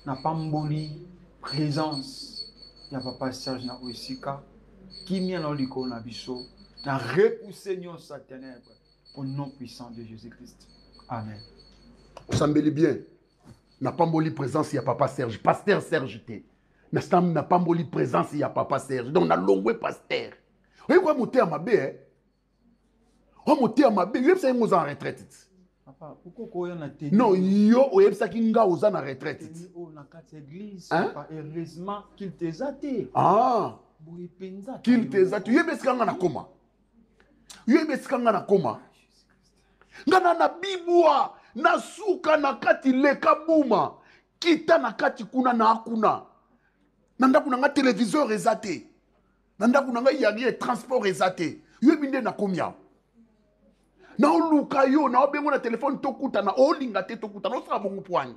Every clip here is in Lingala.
na pamboli présence ya papa Serge na Oesika kimia na liko na biso na repousser sa ténèbre au nom puissant de Jésus-Christ. Amen. Sambeli bien. Na pamboli présence ya papa Serge, pasteur Serge té. Na pamboli présence ya papa Serge. Donc na longwe pasteur. Oye quoi monter à ma bé hein? On monter à ma bé, yep ça ngo en retraite. Papa, pourquoi koya na teni? Non, yo oyep ça ki nga oza na retraite. Oh na kati église, papa, heureusement qu'il te zate. Ah. Boye penza. Qu'il te zate. Yebe skanga na koma. Yebe skanga na koma. Ngana na bibwa na suka na kati leka buma. Kita na kati kuna na akuna. Nanda kuna nga téléviseur ezate. Nanda kuna nga yagi transport ezate. Yebe nde na komia. Na oluka yo na obengo na téléphone tokuta na olinga te tokuta na osala bongo poani.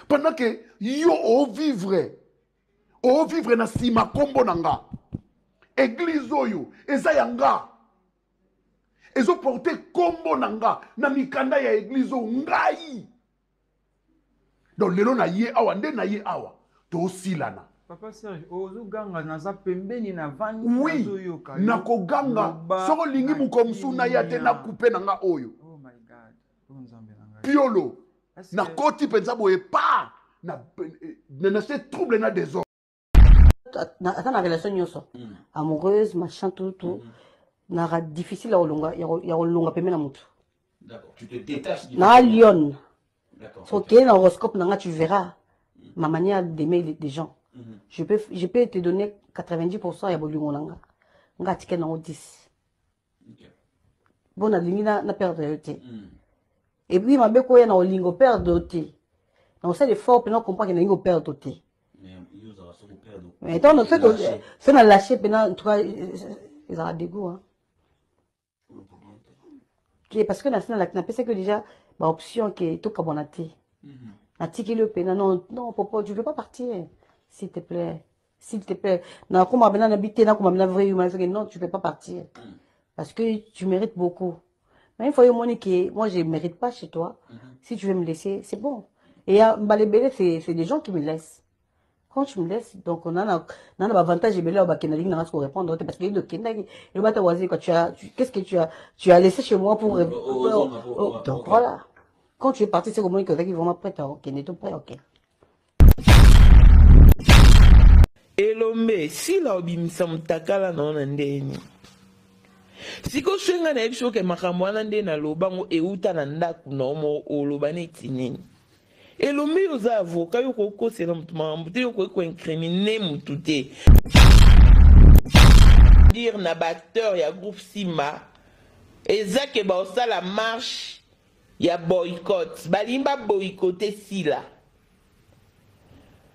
Pendant que yo o vivre na sima kombo nanga. Église oyo eza yanga. Ezo porter kombo nanga na mikanda ya église o ngai. Donc lelo na ye awa nde na ye awa to silana. Papa Serge, ozo ganga naza pembeni na vani oui, yoka. Nako ganga soko lingi mukomsu na ya te na couper nanga oyo. Oh my God. Piolo. Na koti penza boye pa na se trouble na désordre. Attends la relation nyoso. Amoureuse, machin tout. Nara difficile à olonga, ya olonga peme na mutu. D'accord. Tu te détaches du na Lyon. D'accord. Faut que dans l'horoscope nanga tu verras ma manière d'aimer des gens. Je peux te donner 90% ya bolungo nanga. Nga tike na 10. Bon na lingi na perdre te. Et puis ma beko ya na olingo perdre te. Na on sait l'effort pour comprendre que na lingo perdre te. Mais tant le fait que na lâcher pendant en tout cas ils ont dégoût hein. Parce que na pensé que déjà ma option qui est tout carbonaté. Na tiki le pena non papa tu veux pas partir s'il te plaît. Na comme maintenant habiter na comme vrai humain non tu peux pas partir. Parce que tu mérites beaucoup. Mais il faut que moi je mérite pas chez toi. Si tu veux me laisser, c'est bon. Et Balébélé c'est des gens qui me laissent. Quand tu me laisses, donc on a un avantage et belé qui n'a rien à répondre parce que le bateau oisé quand qu'est-ce que tu as laissé chez moi pour donc voilà. Quand tu es parti c'est au moins que qui vraiment prêt OK, n'est tout prêt OK. Elombe si la obimisa mutakala na ndeni. Siko shenga na ebisho ke makambo na ndena lobango euta na ndaku na omo oloba neti nini. Elombe oza avocat yo ko sela mutu mambo te yo ko incriminer mutu te. Dire na batteur ya groupe Simba ezake ba osala marche ya boycott balimba boycotter sila.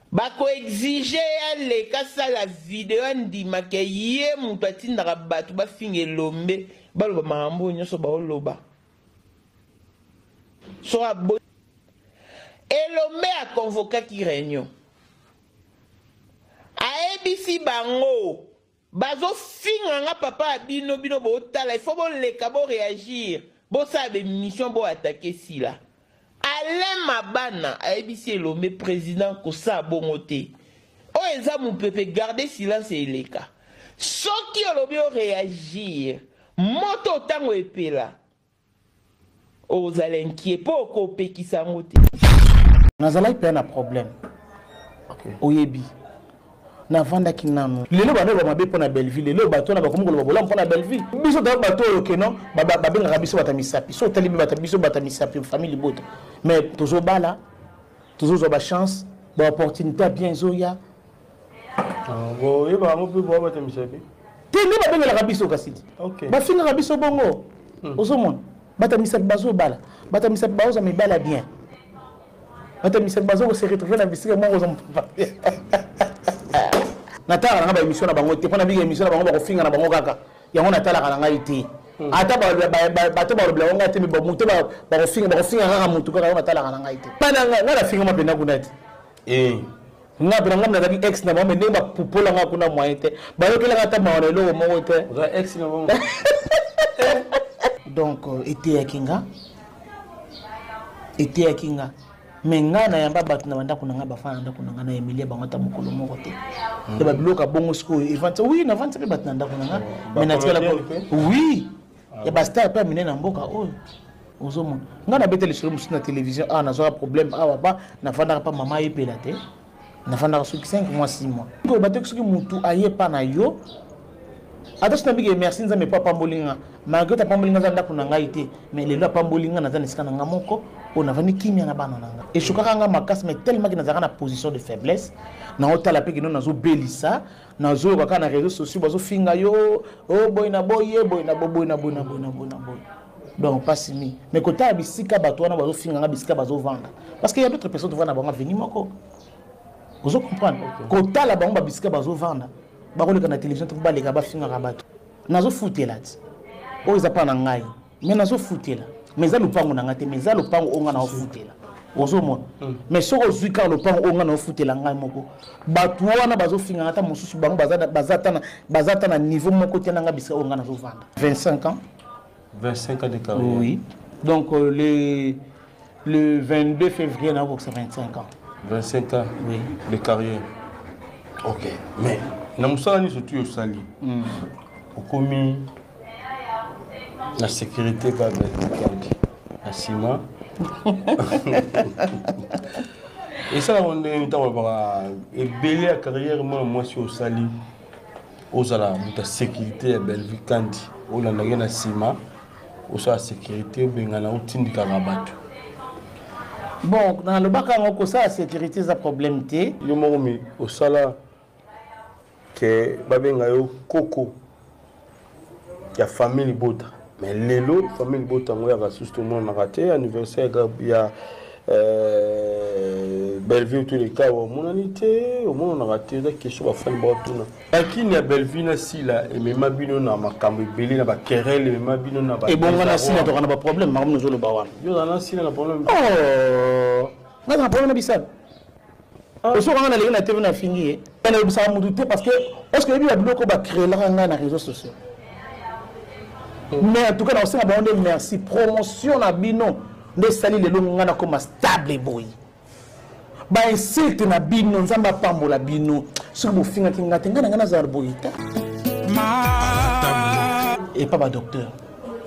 Bako exige les kasa la vidéo ndima ke ye mutu atindaka batu bafinga Elombe baloba makambo nyonso baoloba. So Elombe a convoqué qui réunion. A ABC bango bazo finga nga papa bino bo tala il faut bon leka bo réagir bo sa be mission bo attaquer si là. Alain Mabana a ABC Elombe président ko sa bongo te. O eza mon pepe garder silence et leka. Soki Elombe réagir moto tango epela. Aux alenquiers pour couper qui s'amoute. Nazala il un problème. OK. Oyebi. Na vanda kinano. Lelo bana ba mabe pona Belleville, lelo bato na ba komo ko bola pona Belleville. Biso da bato OK non, ba benga biso batamisapi. So tali biso batamisapi famille boto. Mais toujours bala, toujours ba chance, ba opportunité bien zoya. Bon, yeba mo pe bo batamisapi. Te ne ba benga biso kasiti. OK. Ba finga biso bongo. Ozomon. Batamisapi bazo bala. Batamisapi bazo me bala bien. Batamisapi bazo se retrouver na bisika mo ozom. Natala nga ba émission na bango te pona bi émission na bango ba ko finga na bango kaka. Yango natala kana ngai te. Ata bato ba bla nga te me ba mutu ba ko finga kaka mutu kaka natala kana ngai te. Pana nga na finga mapenda kunati. Nga bra nga na ex na mama ne ba pupola nga kuna moyen te. Ba yo kela nga ta ma lo mo te. Za ex na mama. Donc était à Kinga. mais nga na yamba bato na banda kunanga bafana nda kunanga na Emilia bangata mokolo moko te de babiloka bongo sko event oui na vente pe bato na nda kunanga mais na tika la oui ya ba star pe minena mboka oyo ozomona nga na betele sur musu na télévision na zo problème ba na vanda pa mama yepela te na vanda soki 5 mois 6 mois ko bato soki mutu aye pa na yo attention na bige merci nza me papa mbolinga malgré ta pambolinga za ndako na ngai te mais lelo pambolinga na za nisika na ngamoko on a venu kimia na bana nanga et chokaka nga makasi mais tellement que na zaka na position de faiblesse na otala pe que non nazo belisa nazo kaka na réseaux sociaux bazo finga yo oh boy na boy boy na boy na boy na boy na boy na boy donc pas simi mais quand ta bisika bato wana bazo finga nga bisika bazo vendre parce qu'il y a d'autres personnes qui vont na bango venir moko vous comprendre quand ta la bango ba bisika bazo vendre bakoleka na télévision to baleka ba finga ka bato nazo futela ti o za pa na ngai mais nazo futela mais za lupango na ngate mais za lupango onga na ofutela ozomona mais soko zuika lupango onga na ofutela ngai moko bato wana bazo finga ngata mususu bango bazata na niveau moko tena nga bisika onga na zo vanda 25 ans de carrière. Oui. Donc le 22 février on a 25 ans. 25 ans oui de carrière. OK. Mais na musala surtout au sali. Au commis la sécurité va être la ciment. Et ça on est temps va et belé à carrière moi sur au sali aux ala la sécurité à Belleville kandi au la na ciment au la sécurité bengana utindi karabatu. Bon dans le baka ngoko ça la sécurité ça problème té yo momi au sala que babenga yo koko ya famille bota mais lelo famille bota ngoya ka susto mon na raté anniversaire ya Belleville tous les cas au monanité au monde on a raté la question va faire botuna akini ya Belleville na sila et même bino na makambo belé na ba querelle et même bino na ba et bon na sila to kana ba problème ma nous zo ba wana yo na sila na problème oh na problème na bisal au so kana le na TV na fingi na bisa mu douter parce que est-ce que bi ba biloko ba créer la na réseaux sociaux mais en tout cas on sait ba on merci promotion na bino de sali le longa na comme stable boy ba insulte na bino nzamba pambola bino so bo finga kinga tenga na za boyita et pas ba docteur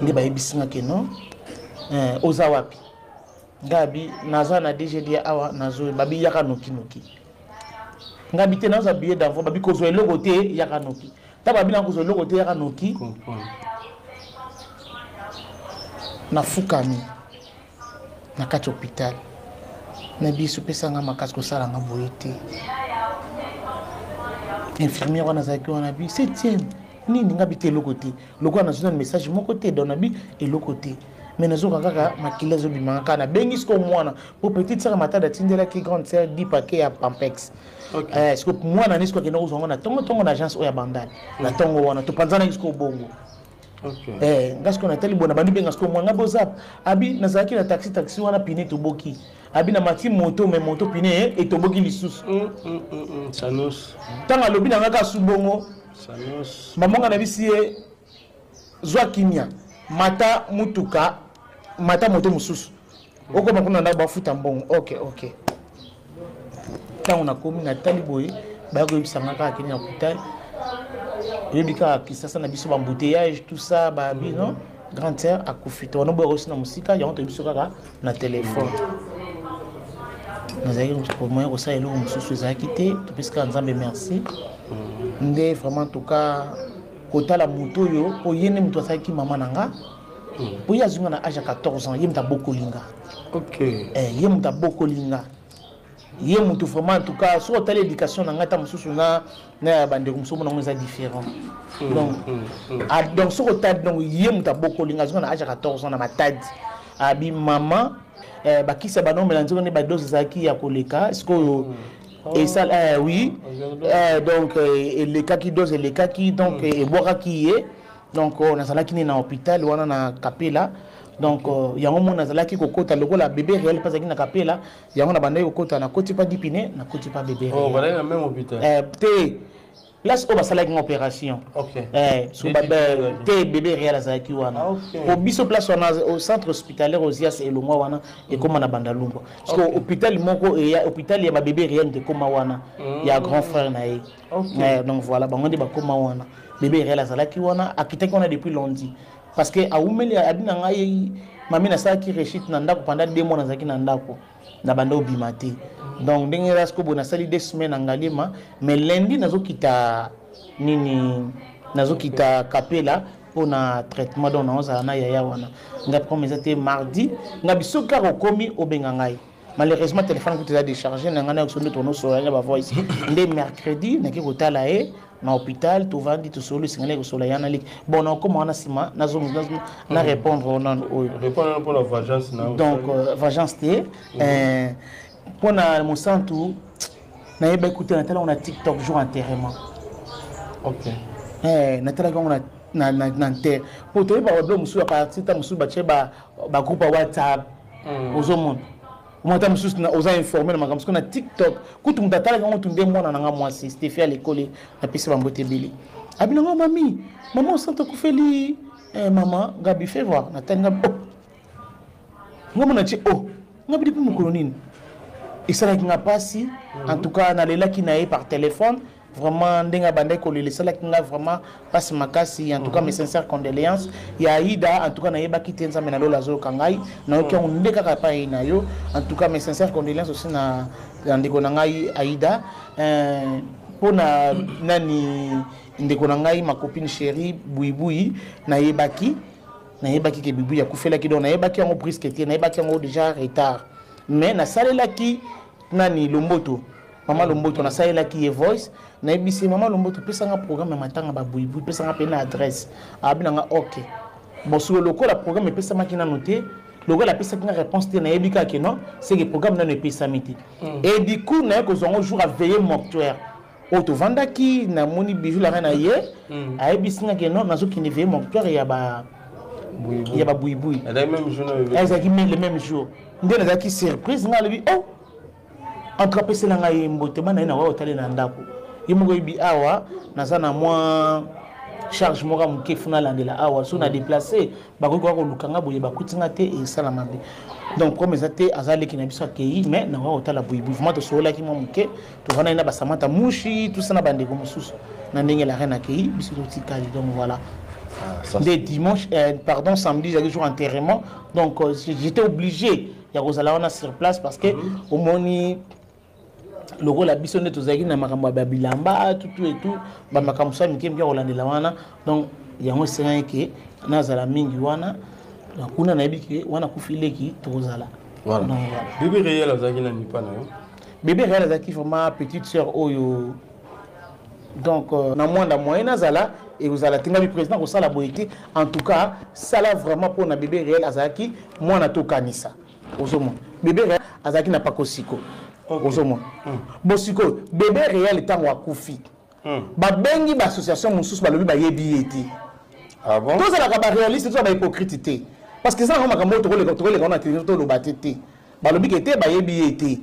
nde ba ebisinga ke non oza wapi ngabi naza na DGD awa nazo babi yaka noki ngabi te naza billet d'envoi babi ko zo eloko te yaka noki ta babi na ko zo eloko te yaka noki na fukami na kati hôpital na biso pesanga makasi kosala nga boye te infirmière wana azalaki wana bi 7e nini nga bi te eloko te lokola nazwi na message moko te don na bi eloko te mais nazoka kaka makila ezobimanga kaka nabengi siko mwana po petite sœur matada atindelaki grande sœur 10 paquet ya pampex siko mwana nini siko akenda kozwanga na ntongo na agence oyo ya bandali na ntongo wana topanzanaki siko bongo nga siko natali bona bandi benga siko mwanga bozap abi nazalaki na taxi wana pine toboki abi na mati moto mais moto pine etoboki lisusu sanos tanga lobi na ngaka subongo sanos mamonga na bisi ye zwa kimia mata mutuka mata moto mususu oko makuna na bafuta mbongo OK tango na komi na tali boye ba ko bisanga ka kini na hôpital yebika kisasa na biso bambouteillage tout ça ba bi non grande sœur akufita wana boye aussi na musika yango to biso kaka na téléphone nazali pour moi ça elo mususu ezaki te topesika nzambe merci nde vraiment en tout cas kotala moto yo po yene muto asaki mama nanga po ya zunga na âge à 14 ans yemta bokolinga yemta bokolinga yemuto vraiment en tout cas sur telle éducation nanga ta mususu na bande comme somo na différent donc sur telle donc yemta bokolinga zunga na âge à 14 ans na matadi abi mama bakisa banon melanzo ne ba dose zaki ya koleka est-ce et ça oui donc les cas qui dose les cas qui donc et boira qui est donc on a ça qui est dans hôpital on a Kapela donc yango mona zalaki kokota lokola bébé réel pas na Kapela yango na bande kokota na koti pas dipine na koti pas bébé voilà dans même hôpital te place où basala une opération. OK. Sur bébé réel azaki wana. Au biso place au centre hospitalier Osias et Longwa wana et comme na Bandalumba. Parce que hôpital moko et hôpital ya bébé réel de koma wana. Il y a grand frère naé. Donc voilà, bango de ba koma wana. Bébé réel azalaki wana akitaki wana depuis lundi. Parce que a umeli abina ngai mami na sa ki rechit na ndako pendant 2 mois na zaki na ndako na banda obimate. Donc ndenge rasko bona sali 2 semaines ngalima mais lundi nazokita nini nazokita kapela pona traitement donc na na yaya wana nga promesate mardi nga bisoka ko komi obenga ngai. Malheureusement téléphone ko t'a décharger na ngana ko sonde tono so ya ba voice ndé mercredi na ki ko tala na hôpital tout vandi tout solo singale ko sola yana lik bon on comment na sima na répondre non répondre pour la vengeance na donc vengeance té pour na mon santu na yeba écouter na tala on a TikTok jour enterrement. OK. Na tala on a na terre pour te ba do musu pa tita musu ba cheba ba groupe WhatsApp aux hommes. Moi tam sus na oza informer na parce que na TikTok kutu mdatala quand tu ndé mona nga moi c'est Stéphie à l'école na pisa bambote beli abina ngo mami maman sante ko feli maman gabi fait voir na tanga ngo mona ti ngabi depuis mon colonine et ça nga pasi en tout cas na lela ki na par téléphone vraiment ndenga bande ko le sala ki nga vraiment passe makasi en tout cas mes sincères condoléances ya Aïda en tout cas na yeba ki tenza mena lola zo kangai na oki on ndeka ka pa ina yo en tout cas mes sincères condoléances aussi na ndeko na ngai Aïda pona nani ndeko na ngai ma copine chérie Bouiboui na yebaki ke bibu ya kufela ki don na yebaki en brisque na yebaki en déjà retard mais na salela ki nani Lomboto Maman Lomboto na salela ki voice na ebisi Maman Lomboto pesa nga programme matanga ba Bouiboui pesa nga pena adresse abina nga OK bon sur le local la programme pesa ma ki na noté logo la pesa nga réponse te na ebika ke non c'est que programme na ne pesa miti et du coup na ko zongo jour à veiller mortuaire auto vandaki na moni bijou la na ye a ebisi nga ke non nazo ki ne veiller mortuaire ya ba Bouiboui et même jour le même jour ndena za ki surprise nga lebi entrepreneur c'est nga mbote bana na wa hôtel na ndako yimo ibi awa nazana moi charge moko muke funa landela awa so na déplacer bakoko ko lukanga boye bakutinga te et sala mabe donc comme ezate azali ki na biso akei mais na wa hôtel la Bouiboui vraiment to sola ki muke to vana ina basamata mushi tout ça na bandeko mususu na ndenge la reine akei biso to tikali donc voilà. Dès dimanche, pardon, samedi, j'avais jour enterrement. Donc, j'étais obligé de sur place parce que au moni le rôle la bison de Tozaki na makamba babilamba tout et tout ba makamsa mikem bien Rolandela wana donc yango c'est que nazala mingi wana kuna na ebiki wana kufileki tozala voilà bébé réel azaki na nipa na yo bébé réel azaki vraiment petite sœur oyo donc na mwanda moyen nazala et vous allez tenir le président au sala boité en tout cas ça là vraiment pour na bébé réel azaki moi na to kanisa ozomo bébé réel azaki na pakosiko ozomo bosiko bébé réel tango akufi ba bengi ba association mususu ba lobi ba yebi eti ah bon tous la ba réaliste tous ba hypocrite parce que ça on makambo to le on a tenu to lo batete ba lobi ke te ba yebi eti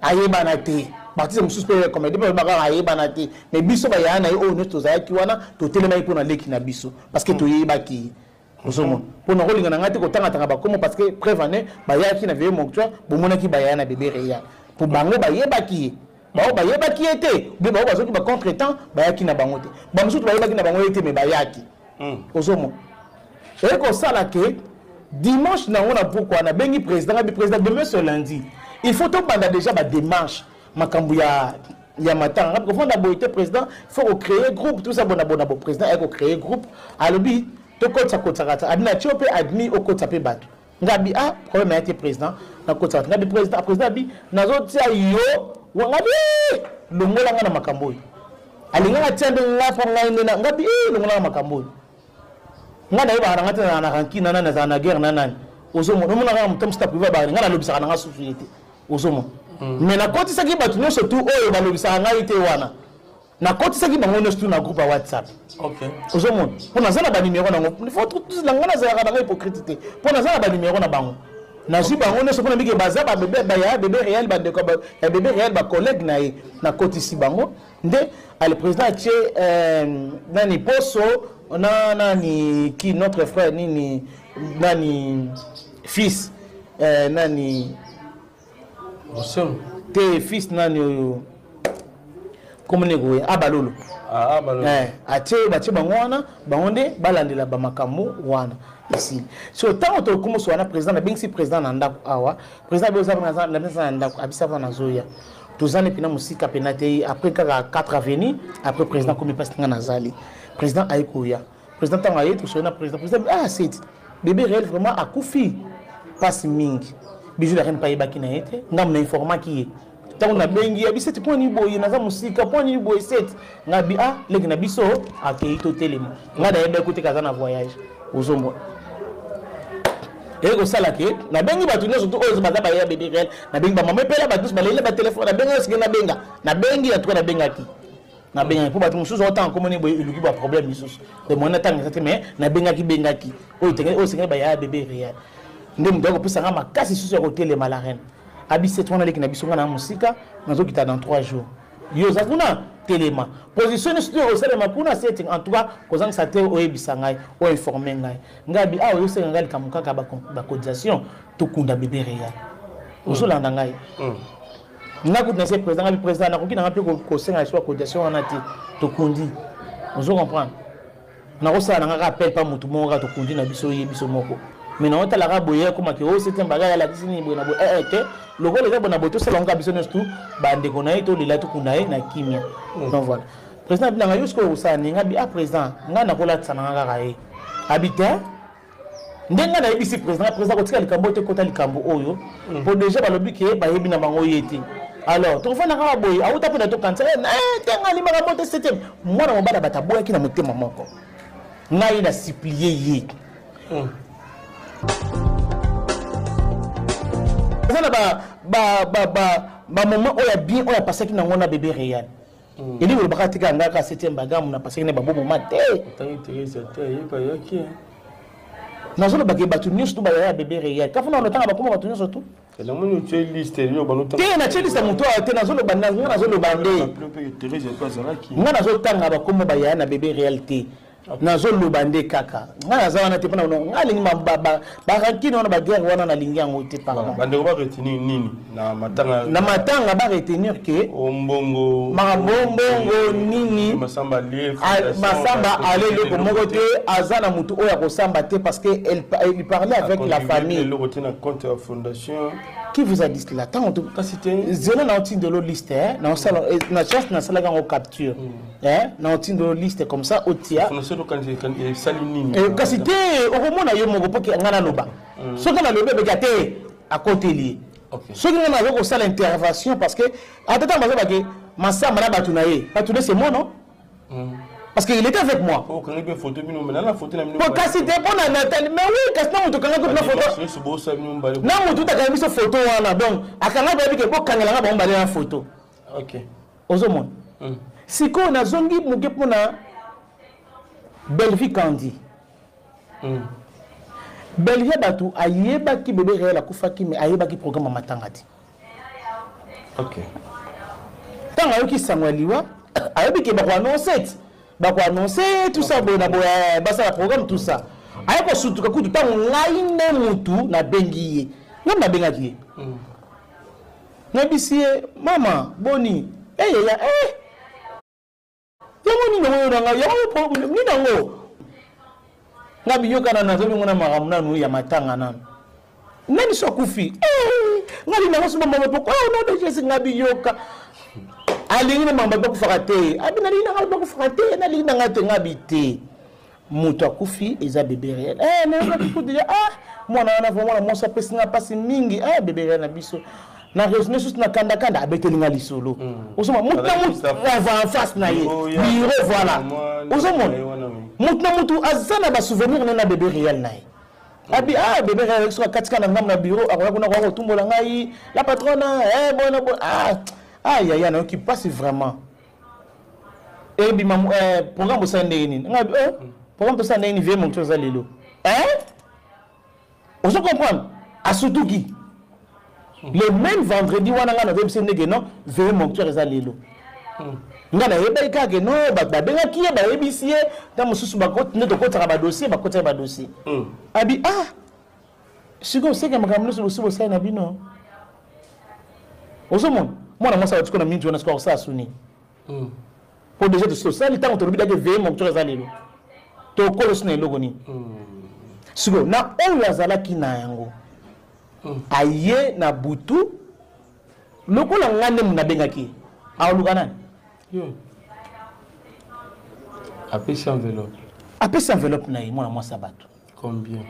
ayeba na te parti mususu pe comme depuis ba ayeba na te mais biso ba yana o ne to za ki wana to telema ipo na leki na biso parce que to yeba ki ozomo pour na rolinga na ngati ko tanga ba comme parce que prévané ba yaki na veille mortuaire bo mona ki ba yana bébé réel pour bango ba yebaki était be ba bazoki ba contretemps ba yaki na bango te ba mususu ba yebaki na bango était mais ba yaki ozomo et ko sala ke dimanche na on a pourquoi na bengi président demain ce lundi il faut to banda déjà ba démarche makambu ya matanga parce que fond d'abord était président il faut créer groupe tout ça bon président et créer groupe alobi to kotsa adina chopé admis au kotsa pe bato ngabi problème a été président na kotsa ngabi président bi nazotia yo ngabi longola ngana makambo alinga tiende ngafa ngaina ngabi longola makambo ngana yeba ngata na rankina na na guerre nanani ozomo no mona mutam sta privé ba ngana lobisa na société ozomo mais na kotisa ki bato nyonso tu oyo ba lobisa ngai te wana na kotisa ki bango nyonso tu na groupe WhatsApp OK ozomo pona zala ba numéro nango il faut tout la ngana za ka na hypocrite te pona zala ba numéro na bango Nazi bango ne sokona biki baza ba bébé ba ya bébé réel ba de ko ba ya bébé réel ba collègue na côté si bango nde le président tché nani poso na nani qui notre frère nini nani fils nani Osem te fils nani oyo comme nego abalolo abalolo atie batie bango wana bango nde balandela ba makambo wana ici so tant to comme so wana président na bingsi président na ndako awa président bezo na mesa na ndako abisa na zoya tozane pina musika penate après 4 avenue après président comme passe nga nazali président aikoya président tanga yetu so na président c'est bébé réel vraiment akufi passe mingi bijou la reine pa yebaki na yete ngam na informant ki tant na bengi abi set point ni boye na za musika point ni boye set ngabi leki na biso akei to telemo ngada yeba écouter kaza na voyage ozombo eko sala ke na bengi batu nyonso to ozo baza ba ya bébé réel na bengi ba mama pela batu balela ba téléphone na benga sike na bengi ya to na bengaki na benga po batu mususu autant comme ni boye iluki ba problème mususu de mona tanga te mais na bengaki o tenge o singa ba ya bébé réel nde mudoko pesa ngama kasi susu ya hôtel la reine abise twana leki na biso ngana musika nazo kita dans 3 jours yo za kuna telema position studio au salema kuna setting en tout cas kozang sa te o ebisangai o informer ngai ngabi yo se ngali kamukaka ba cotisation to kunda bébé réel ozo landa ngai na kutina se président ngabi président na kokina ngapi ko senga so cotisation wana te to kundi ozo comprendre na ko sala nga rappel pa mutu mo ka to kundi na biso yebiso moko mais non ta la raboyer comme que c'était un bagage la kisini bona bo le gars les bona boto sala nga biso nestu bande kona to lila to kunae na kimia donc voilà président bilanga yusko usani ngabi président nga na kola tsana nga kae habita ndenga na ibisi président ko tika likambo te kota likambo oyo pour déjà balobi ke ba yebi na bango yeti alors to fana ka boy auta pena to kansa tenga limaka bote septième mwana mobala bataboya kina motema moko ngai na supplier ye ça ba moment oya bien oya passé ki na ngona bébé réel eli bo bakati ka ngaka 7e bagamu na passé ne ba bon moment te tangi teresa te yepa yoki na zolo ba ke batu nyusu ba ya bébé réel ka fona onotanga ba kuma batu nyusu tu na moni tu liste yo ba notanga te na chelisa muto te na zolo banda na zolo bande teresa pas zaraki ngana zo tanga ba kuma ba ya na bébé réalité nazo lobande kaka ngana za wana te pona ngali ba rakino na ba guerre wana na lingi yango te pardon bande ko ba retenir nini na matanga ba retenir que ombongo nini masamba ale le moko te azana mutu oya ko samba te parce que il parlait avec la famille le retient na compte de fondation qui vous a dit cela tant on zéro na outil de l'eau liste na sala na chance na sala gango capture na outil de l'eau liste comme ça otia kasi te okomona yo moko po ngana loba soki na lobe beka te à côté li soki ngana zo ko sala intervention parce que atata maza ba ke masamba na batu na ye batu de c'est moi non parce qu'il était avec moi oh quand il y photo bino mais la photo na mino kasi te pona Nathalie mais oui kasi na mutu kanga ko na photo na mutu ta kanga photo wana donc akanga ba bike ko kanga nga ba mbale na photo OK ozo mon siko na zongi muke pona Belleville Kandi. Belleville batu ayeba ki bébé réel akufaki mais ayeba ki programme matangati. OK. Tanga yoki sangwaliwa ayebi ke ba ko annoncer tout ça bona boya basa programme tout ça. Ayeko sutuka kutu tango ngai ne mutu na bengiye. Ngam na bengaki. Nabisie mama boni ya yamoni no nga yawo problem ni dango ngabi yoka na nazo ngona magamuna no ya matanga nanu nani so kufi ngali na ngoso mama poko no de jesi ngabi yoka alingi na mamba ba kufakate abi nali na ngabi ba kufakate nali na ngate ngabi te mutu akufi eza bébé réel na ngabi kudia mwana wana vraiment mosa pesinga pasi mingi bébé réel na biso na raisonner juste na kanda abetelinga lisolo osoma mutu va en face na ye biro voilà osoma mutu azana ba souvenir na bébé réel na ye abi bébé réel so katika na ngam na bureau akona ko tumbola ngai la patronne bona ya na qui passe vraiment et bi mam programme ça ndeni ngabi programme ça ndeni vie mon chose lelo oso comprendre surtout qui le même vendredi wana nga na vebise ndenge non veille mon cœur eza lelo nga na yeba ikake no babenga kiye ba yebisi ye ta mususu bakoti ne tokotaka ba dossier bakotaka ba dossier abi siko seka makamno so sai na bino osomon mwana mwasa watiko na mintu wana siko sa suni pour déjà de ça le temps to lobida ke veille mon cœur eza lelo to kolo sina logo ni siko na oyo azalaki na yango aye na butu lokola ngane muna bengaki aoluka nani apesi enveloppe na ye mwana mwasi bato combien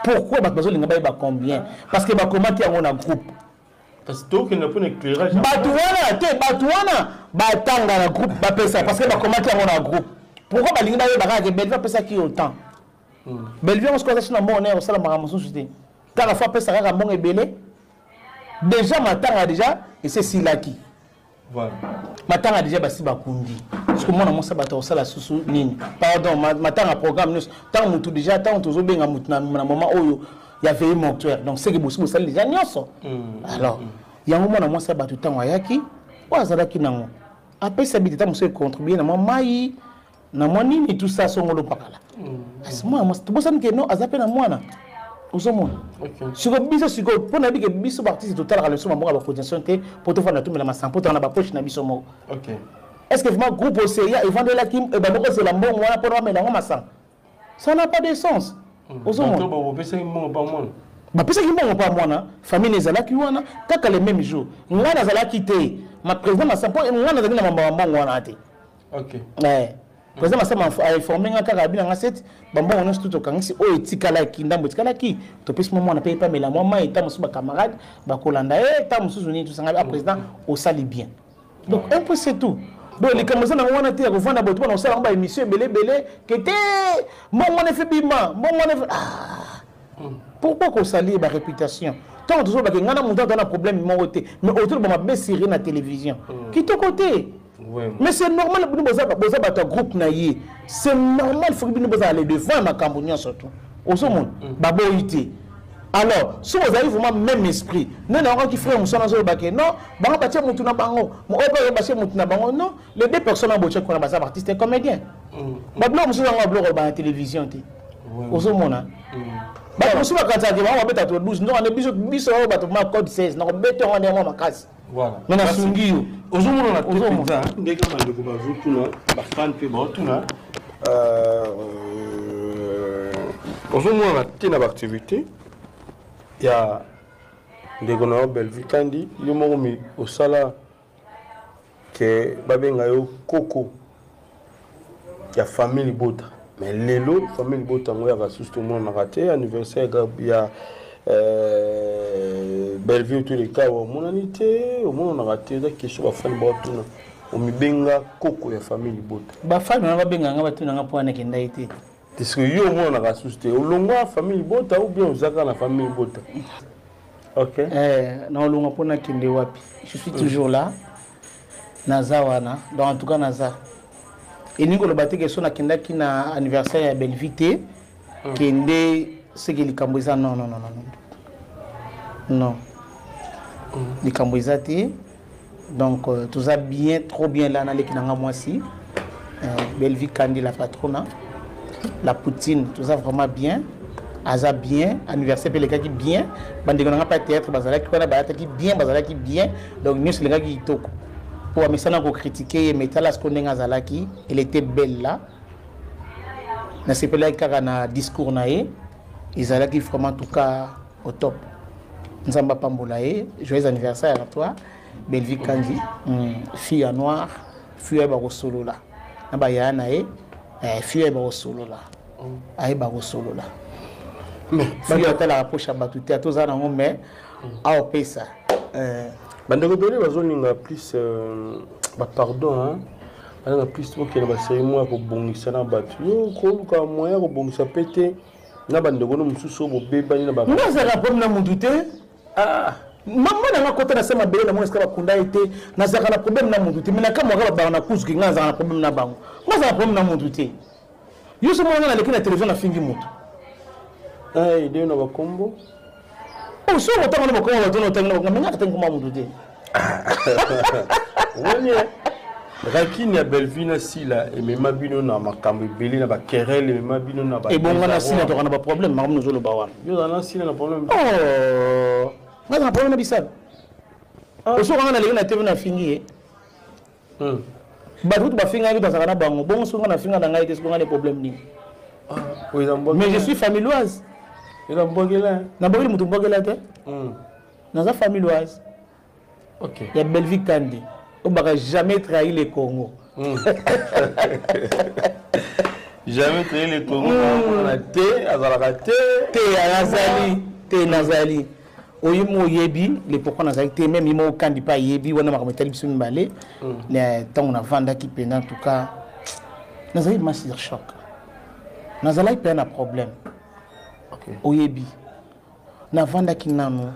pourquoi bato bazolinga bayeba combien parce que bakomaki yango na groupe parce que tokende mpona éclairage bato wana batanga na groupe bapesa parce que bakomaki yango na groupe pourquoi balingi bayeba kaka ke Bellevue apesaki autant Bellevue yango sikoyo azasi na mbongo osala makambo mosusu te kaka fo apesa kaka mbongo ebele déjà matanga déjà esesilaki voilà matanga déjà basi bakundi parce que mwana mosa bato osala susu nini pardon matanga programme nyonso ntango mutu déjà ntango tozobenga mutu na moment oyo ya veille mortuaire donc c'est que bosi bosali déjà nyonso alors yango mwana mosa bato ntango ayaki oyo azalaki nango apesa bite ntango mosu econtribue na mwa mai na mwa nini tout ça songolo pakala asi mwana mosa tobosani ke no aza mpe na mwana ozomona siko biso siko mpona yebi ke biso baartiste totalaka leso mamongo ya bacotisation te po tofanda tumela masampo tona bapoche na biso moko est ce que vraiment groupe oseya evandelaki ebandoko ozela mbongo wana mpona bamela yango masango ça n'a pas de sens ozomona bapesaki mbongo pa mwana bapesaki mbongo pa mwana famille ezalaki wana kaka le même jour ngai nazalaki te ma président masampo ngai nazalaki na mamba mbongo wana te président masama informé nga kaka bina nga set bambongo nyonso tokangisi oyo etikalaki ndambo etikalaki topesi mwa mwana mpe epamela mwa mai eta mosusu bacamarade bakolanda ye eta mosusu nini tosanga président osali bien donc un peu c'est tout donc likambo eza nango wana te ya kovanda boto mpona osala ngo baémission ebele ke te mbongo wana efe bima mbongo wana efe pourquoi kosali baréputation ntango tozolobake ngai na moto aza na problème moko te mais otoloba mabe série na télévision kitoko te. Mais c'est normal que nous avons un groupe naïe. C'est normal il faut que nous aller devant ma campagne surtout. Au sommet, baboïté. Alors, si vous avez vraiment même esprit, nous n'avons qui ferait un son dans le baquet. Non, bango batia mutuna bango. Mon opa batia mutuna bango. Non, les deux personnes en boîte qu'on a basé artiste et comédien. Maintenant, nous sommes en blog à la télévision. Au sommet, na. Bah, nous sommes à 4 ans, on va mettre à 12. Non, on est biso bateau code 16. Non, bête on est en casse. Voilà. Mais na sungiyo. Ozomona na tepeza ndenge bandeko bazotuna bafan mpe baotuna ozomona na te na baactivité ya ndeko na yo Bellevue Kandi yo moko osala ke babenga yo koko ya famille Libota mais lelo famille Libota ngo yaka susu tomonanaka te anniversaire ya Bellevue tous les cas au monanité au monde on a raté des questions à faire batuna au mibenga koko ya famille Libota ba famille na babenga nga batuna nga pwana kenda ite parce que yo mo na rasuste au longwa famille Libota ou bien ozaka na famille Libota OK na olonga pona kende wapi je suis toujours là nazawana donc en tout cas naza et ningo lo bateke so na kenda ki na anniversaire ya Bellevue kende ce que likambo eza non likambo eza te donc tout ça bien trop bien là na leki nanga mwasi Bellevue Kandi la patrona la poutine tout ça vraiment bien aza bien anniversaire pe lekaki bien bandeko nanga pas théâtre bazalaki kona baataki bien donc nous c'est lekaki kitoko pour amesana ko critiquer metala ce ndenge azalaki elle était belle là na sepela kaka na discours na ye ezalaki vraiment en tout cas au top. Nzamba pambola ye joyeux anniversaire à toi Bellevue Kandi fille à noir fille ba solo là na ba ya na ye fille ba solo là ay ba solo là mais fille à la approche à batuté à tous en ngombe a pesa bandeko bele bazoninga plus ba pardon hein bana plus ko kena ba cérémonie ko bongisa na batu yo ko ka moyen ko bongisa pété na bandeko no mususu bo bebani na ba non ça rapport na munduté maman n'a pas côté na belle na mo esika bakunda été na zaka na problème na munduté mais na kama ngaba ba na kuzuki ngaza na problème na bango moi ça problème na munduté yo so mo na lekina télévision na fingi mutu idée na bakombo Oh, so autant on comment on donne mais ngata comment on doute. Oui. Rakini ya Belvina sila et même bino na makambo belé na ba querelle et même bino na ba. Et bon ngana sila to kana ba problème ma nous zo lo bawan. Yo na sila na problème. Oh. Ngata problème bisab. Oh, so ngana le na TV na fingi. Ba tout ba finga ki bazana bango. Bon so ngana finga na ngai te so ngana problème ni. Mais je suis familioise. Il a mbogela. Na mbogela mutu mbogela te. Naza familioise. OK. Il y a Belvique Kandi. On n'a jamais trahi les Congo. Jamais trahi les Congo. On a té, azalakate. Té nazali. Oyimo yebi, les pourquoi nazali té même imo kandi pa yebi, wana makameta libiso mbale. Les temps on a vanda qui peine en tout cas. Nazali master choc. Nazali peine un problème. OK. Oyebi. Na vanda ki nanu.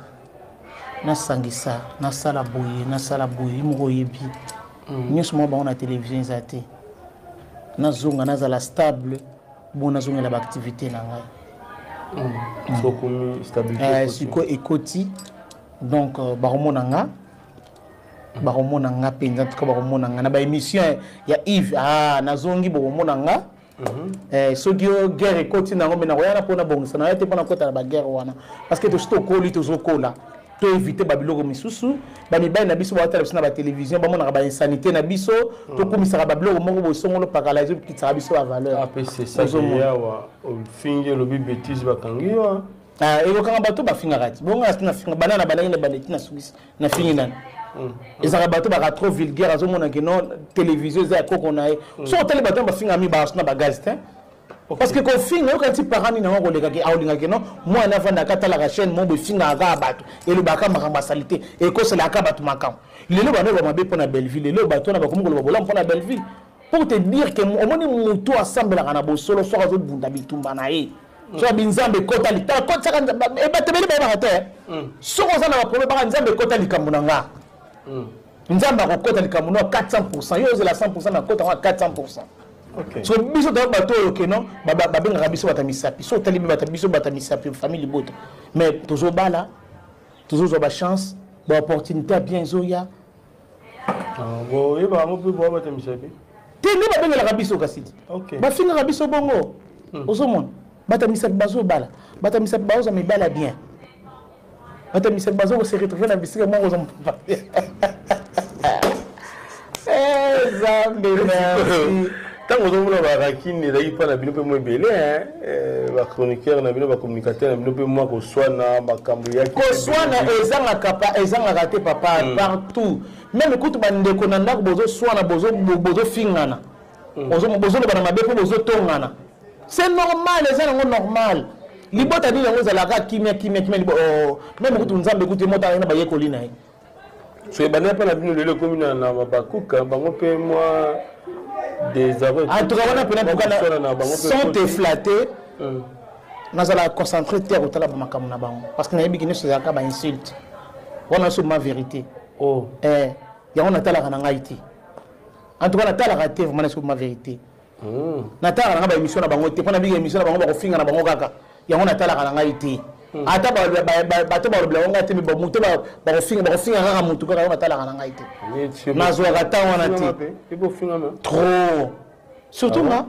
Na sangisa na sala boye mo yebi nyonso mo ba on a télévision zate na zonga na zala stable bon na zonga la ba activité na ngai so comme stabilité siko ekoti donc ba romonanga penza tout ka ba romonanga na ba émission ya Yves na zongi bo romonanga soki guerre ekoti nango me na koyana pona bongisa na yete pona kota na ba guerre wana parce que to sto koli to zokola to éviter babiloko misusu bamibali na biso baotala biso na batélévision bamonaka bainsanité na biso tokumisaka babiloko moko bosongolo pakala ezokitisaka biso bavaleur apc sayawa ofingi elobi bétise bakangi yo ekokanga bato bafingaka ti bongo asi nafinga bana na banaki na bandeti na sukisi nafingi nani ezalaka bato baka trop vulgaire azomonaki no télévision eza ya koko na ye so otali bato bafinga mibaaso na bagaz te parce que quand film on quand parani na ngo leka ki awlinga ke no moi na vanda katala ka chaîne mo be finga ka bato et le baka makamba salité et ko c'est la ka bato makam lelo bana ba mabe pona Belleville lelo bato na ba komo ko bola pona Belleville pour te dire que omoni muto assemble kana bo solo so ka zo bunda bitumba na ye so binzambe kota lita kota ka e batebeli ba ba te so ko za na ba problème ba nzambe kota likambo na nga nzambe ko kota likambo no 400% yo la 100% na kota 400%. OK. So biso da bato ok non babenga biso batamisapi so tali biso batamisapi famille boto mais toujours bala toujours ba chance ba opportunité bien zoya bon et ba mo pe bo batamisapi te ne babenga biso kasidi OK ba finga biso bongo osomon batamisapi bazo bala batamisapi bazo me bala bien batamisapi bazo se retrouver na bisika mo ozo zambe merci. Tant que vous avez rakini la ipa na bino pe mo belé ba chroniqueur na bino ba communicateur na bino pe mo ko swana makambo ya ko swana ezanga kapa ezanga raté papa partout même écoute ba ndeko na ndako bozo swana bozo fingana bozo le bana mabe po bozo tongana c'est normal ezanga normal libota ni yango zalaka kimia libo même écoute nzambe écoute mota na ba yekoli na ye so ba na pa na bino lelo komina na bakuka bango pe moi des arrêts. En tout cas, on a pu sans te flatter. Nous allons concentrer terre au talab makamuna bango parce que na yebi kini sozaka ba insulte. On a sur ma vérité. Oh. Ya on a talaka na ngaiti. En tout cas, na talaka te vraiment sur ma vérité. Na talaka na ba émission na bango te pona bi émission na bango ba ko finga na bango kaka. Ya on a talaka na ngaiti. Ata bato balobela ngo te me ba muto ba ko finga kaka mutu kaka on a talaka na ngaiti. Na zo rata wana te. Et pour finga ma. Trop. Surtout moi.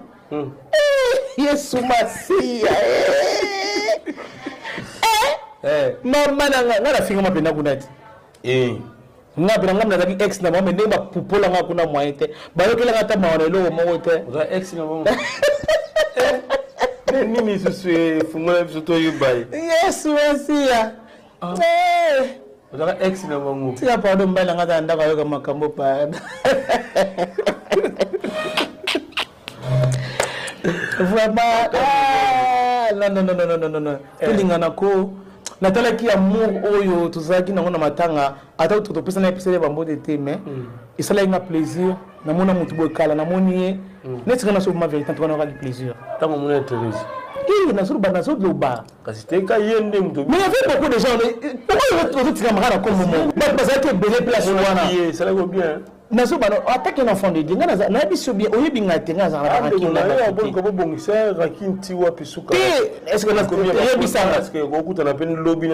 Yesu Masia. Mama na finga mapenda kunati. Ngapena ngamna zaki ex na mama ndemba pupola nga kuna mwaite. Bayokela ngata maona lo mo te. Za ex na mama. Nini susu fumula bisoto yubai. Yesu Masia. Za ex na mama. Tia pardon mbala ngata ndaka yoka makambo pa. Vraiment non. Tulingana ko natala ki amour oyo tozaki nango na matanga ata totopesa na episode bambo de te mais isala inga plaisir na mona mutu boy kala na moni netika na so ma vérité to na du plaisir tango mona Thérèse na sur bana so de ba kasi te ka yende mutu mais il y avait beaucoup de gens pourquoi tu tika makara comme moment parce que belle place wana ça va bien nazo bano attaque un enfant de Dieu na biso bien oyebi ngatenga za rakini na bon ko bongisa rakini ti wa pisuka est-ce que na ko yebi ça parce que ko kuta na pen lobby